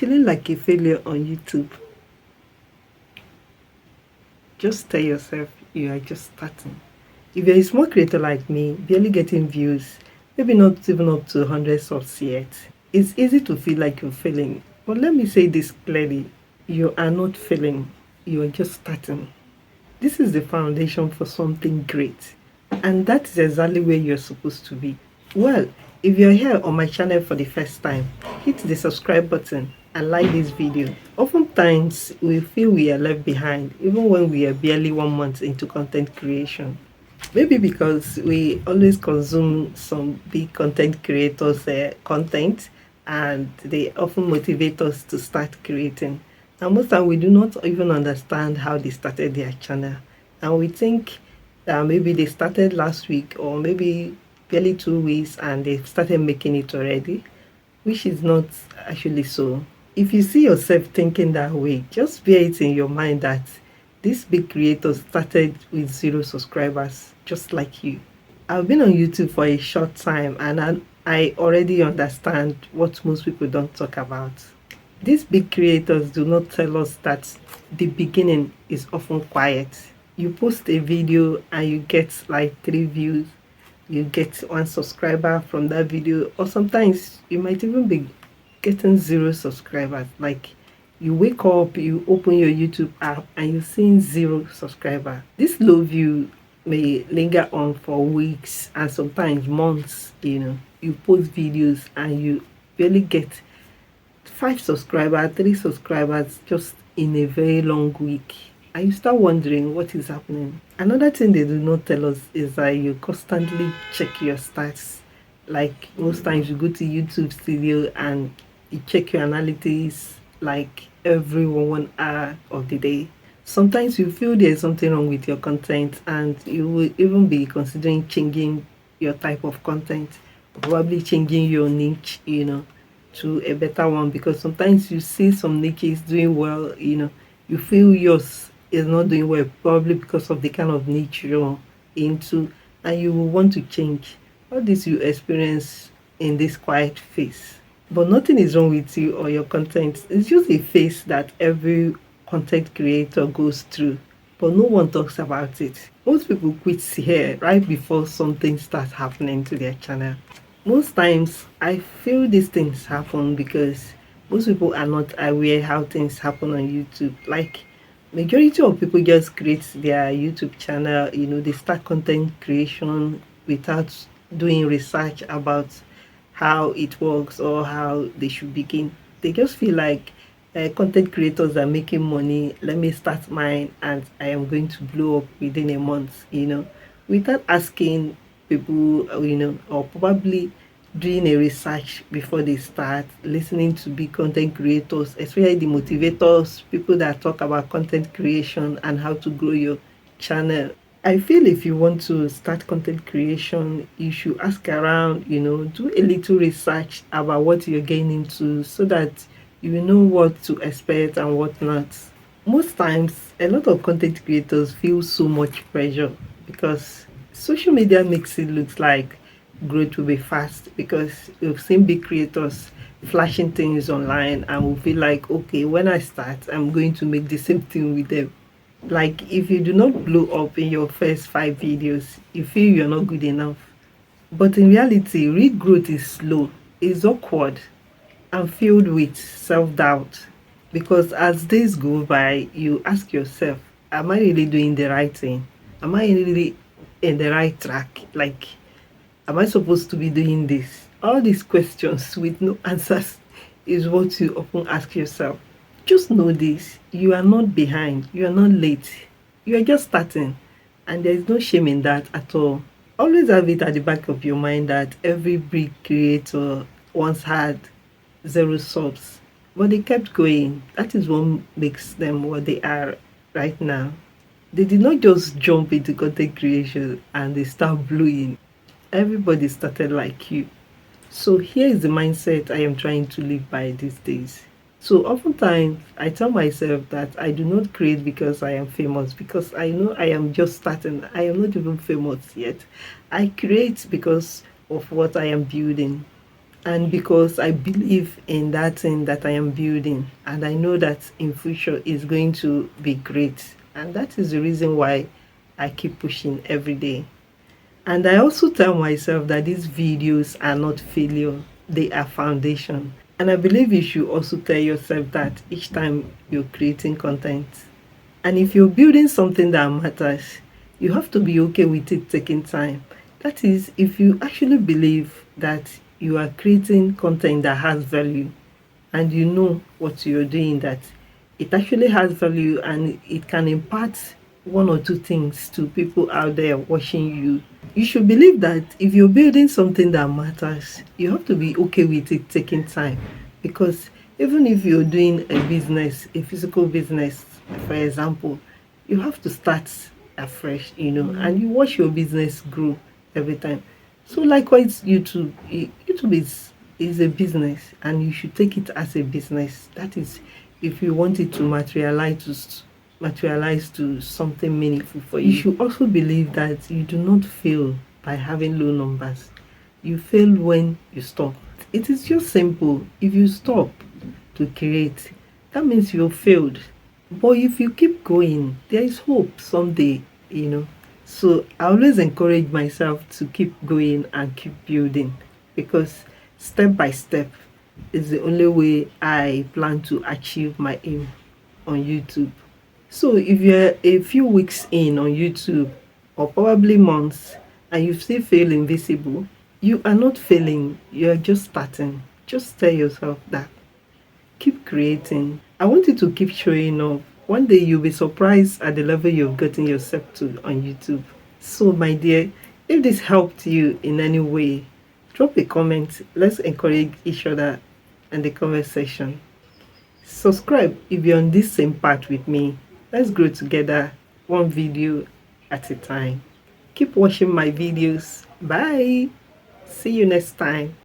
Feeling like a failure on YouTube, just tell yourself you are just starting. If you're a small creator like me, barely getting views, maybe not even up to 100 subs yet, it's easy to feel like you're failing. But let me say this clearly, you are not failing, you are just starting. This is the foundation for something great, and that is exactly where you're supposed to be. Well, if you're here on my channel for the first time, hit the subscribe button and like this video. Oftentimes, we feel we are left behind even when we are barely 1 month into content creation. Maybe because we always consume some big content creators' content, and they often motivate us to start creating. And most time we do not even understand how they started their channel, and we think that maybe they started last week or maybe barely 2 weeks and they've started making it already, which is not actually so. If you see yourself thinking that way, just bear it in your mind that these big creators started with 0 subscribers, just like you. I've been on YouTube for a short time and I already understand what most people don't talk about. These big creators do not tell us that the beginning is often quiet. You post a video and you get like 3 views, you get 1 subscriber from that video, or sometimes you might even be getting 0 subscribers. Like you wake up, you open your YouTube app and you're seeing 0 subscriber. This low view may linger on for weeks and sometimes months. You post videos and you barely get 5 subscribers, 3 subscribers just in a very long week. And you start wondering what is happening. Another thing they do not tell us is that you constantly check your stats. Like most times you go to YouTube Studio and you check your analytics like every 1 hour of the day. Sometimes you feel there's something wrong with your content and you will even be considering changing your type of content, probably changing your niche, to a better one, because sometimes you see some niches doing well, you feel yours is not doing well, probably because of the kind of niche you're into, and you will want to change. All this you experience in this quiet phase. But nothing is wrong with you or your content. It's just a phase that every content creator goes through, but no one talks about it. Most people quit here right before something starts happening to their channel. Most times I feel these things happen because most people are not aware how things happen on YouTube. Like majority of people just create their YouTube channel, they start content creation without doing research about how it works or how they should begin. They just feel like content creators are making money, let me start mine and I am going to blow up within a month, without asking people, or probably doing a research before they start, listening to big content creators, especially the motivators, people that talk about content creation and how to grow your channel. I feel if you want to start content creation, you should ask around, do a little research about what you're getting into so that you know what to expect and what not. Most times, a lot of content creators feel so much pressure because social media makes it look like growth will be fast, because we've seen big creators flashing things online and we feel like, okay, when I start, I'm going to make the same thing with them. Like if you do not blow up in your first 5 videos, you feel you're not good enough. But in reality, real growth is slow, it's awkward, and filled with self-doubt. Because as days go by, you ask yourself, am I really doing the right thing? Am I really in the right track? Like, am I supposed to be doing this? All these questions with no answers is what you often ask yourself. Just know this, you are not behind, you are not late, you are just starting, and there is no shame in that at all. Always have it at the back of your mind that every big creator once had 0 subs, but they kept going. That is what makes them what they are right now. They did not just jump into content creation and they start blowing. Everybody started like you. So here is the mindset I am trying to live by these days. So oftentimes I tell myself that I do not create because I am famous, because I know I am just starting. I am not even famous yet. I create because of what I am building. And because I believe in that thing that I am building, and I know that in future is going to be great. And that is the reason why I keep pushing every day. And I also tell myself that these videos are not failure, they are foundation. And I believe you should also tell yourself that each time you're creating content. And if you're building something that matters, you have to be okay with it taking time. That is, if you actually believe that you are creating content that has value, and you know what you're doing, that it actually has value and it can impart one or two things to people out there watching you, you should believe that if you're building something that matters, you have to be okay with it taking time. Because even if you're doing a business, a physical business, for example, you have to start afresh, and you watch your business grow every time. So likewise, YouTube is a business, and you should take it as a business. That is, if you want it to materialize to something meaningful for you. You should also believe that you do not fail by having low numbers. You fail when you stop. It is just simple. If you stop to create, that means you failed. But if you keep going, there is hope someday. So I always encourage myself to keep going and keep building, because step by step is the only way I plan to achieve my aim on YouTube. So if you're a few weeks in on YouTube, or probably months, and you still feel invisible, you are not failing, you are just starting. Just tell yourself that. Keep creating. I want you to keep showing up. One day you'll be surprised at the level you've gotten yourself to on YouTube. So, my dear, if this helped you in any way, drop a comment. Let's encourage each other in the comment section. Subscribe if you're on this same path with me. Let's grow together, one video at a time. Keep watching my videos. Bye. See you next time.